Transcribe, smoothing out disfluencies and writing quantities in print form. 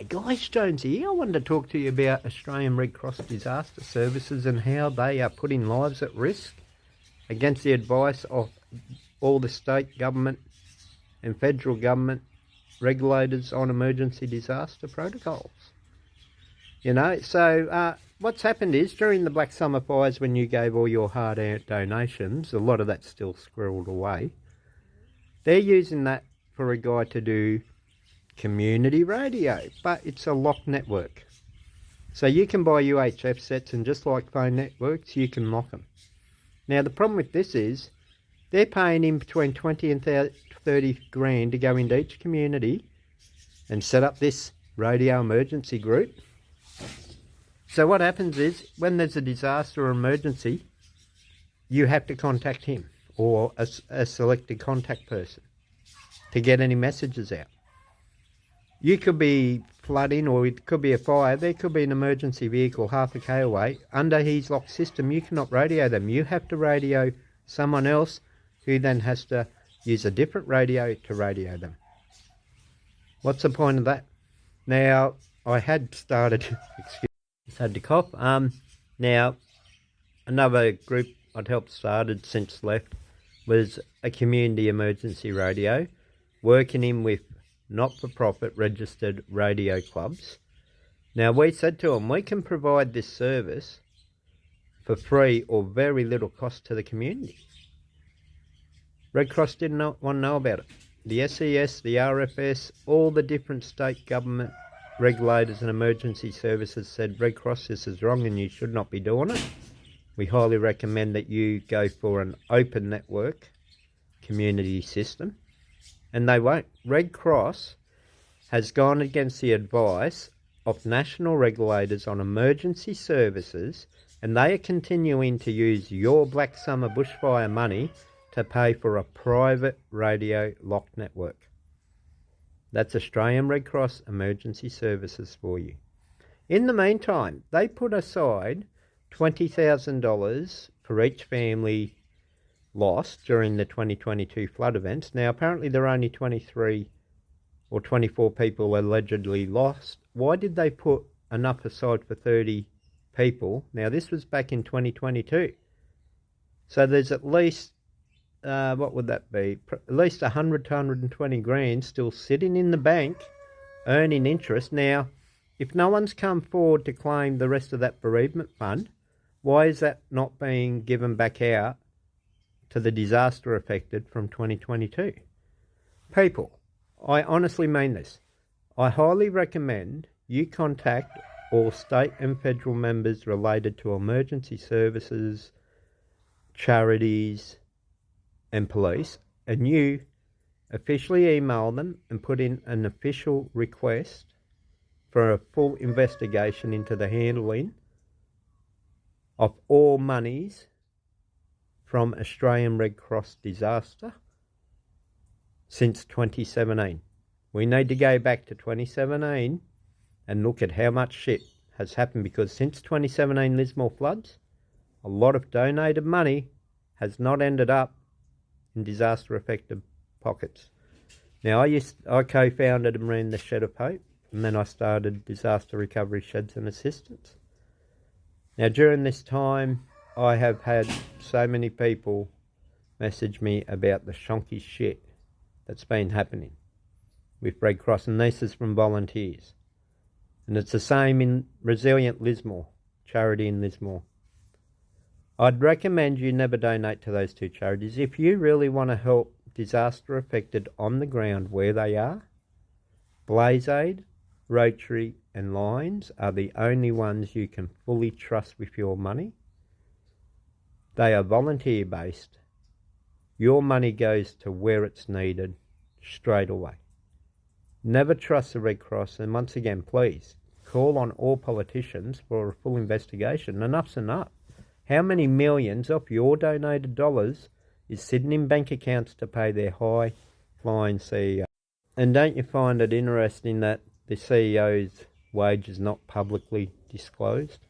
G'day guys, Jones here. I wanted to talk to you about Australian Red Cross Disaster Services and how they are putting lives at risk against the advice of all the state government and federal government regulators on emergency disaster protocols. What's happened is during the Black Summer fires, when you gave all your hard-earned donations, a lot of that's still squirreled away. They're using that for a guy to do community radio, but it's a locked network. So you can buy UHF sets, and just like phone networks, you can lock them. Now the problem with this is they're paying him between 20 and 30 grand to go into each community and set up this radio emergency group. So what happens is when there's a disaster or emergency, you have to contact him or a selected contact person to get any messages out. You could be flooding, or it could be a fire. There could be an emergency vehicle half a k away. Under his locked system, you cannot radio them. You have to radio someone else, who then has to use a different radio to radio them. What's the point of that? Now, I had started, just had to cough. Now, another group I'd helped started since left was a community emergency radio, working in with not-for-profit registered radio clubs. Now we said to them, we can provide this service for free or very little cost to the community. Red Cross didn't want to know about it. The SES, the RFS, all the different state government regulators and emergency services said, Red Cross, this is wrong and you should not be doing it. We highly recommend that you go for an open network community system. And they won't. Red Cross has gone against the advice of national regulators on emergency services, and they are continuing to use your Black Summer bushfire money to pay for a private radio locked network. That's Australian Red Cross Emergency Services for you. In the meantime, they put aside $20,000 for each family lost during the 2022 flood events. Now apparently there are only 23 or 24 people allegedly lost. Why did they put enough aside for 30 people? Now this was back in 2022. So there's at least, what would that be? At least 100 to 120 grand still sitting in the bank, earning interest. Now, if no one's come forward to claim the rest of that bereavement fund, why is that not being given back out to the disaster affected from 2022? People, I honestly mean this. I highly recommend you contact all state and federal members related to emergency services, charities and police, and you officially email them and put in an official request for a full investigation into the handling of all monies from Australian Red Cross disaster since 2017. We need to go back to 2017 and look at how much shit has happened, because since 2017 Lismore floods, a lot of donated money has not ended up in disaster affected pockets. Now I co-founded and ran the Shed of Hope, and then I started Disaster Recovery Sheds and Assistance. Now during this time, I have had so many people message me about the shonky shit that's been happening with Red Cross, and this is from volunteers. And it's the same in Resilient Lismore, charity in Lismore. I'd recommend you never donate to those two charities. If you really want to help disaster affected on the ground where they are, Blaze Aid, Rotary and Lions are the only ones you can fully trust with your money. They are volunteer based. Your money goes to where it's needed straight away. Never trust the Red Cross, and once again, please call on all politicians for a full investigation. Enough's enough. How many millions of your donated dollars is sitting in bank accounts to pay their high flying CEO? And don't you find it interesting that the CEO's wage is not publicly disclosed?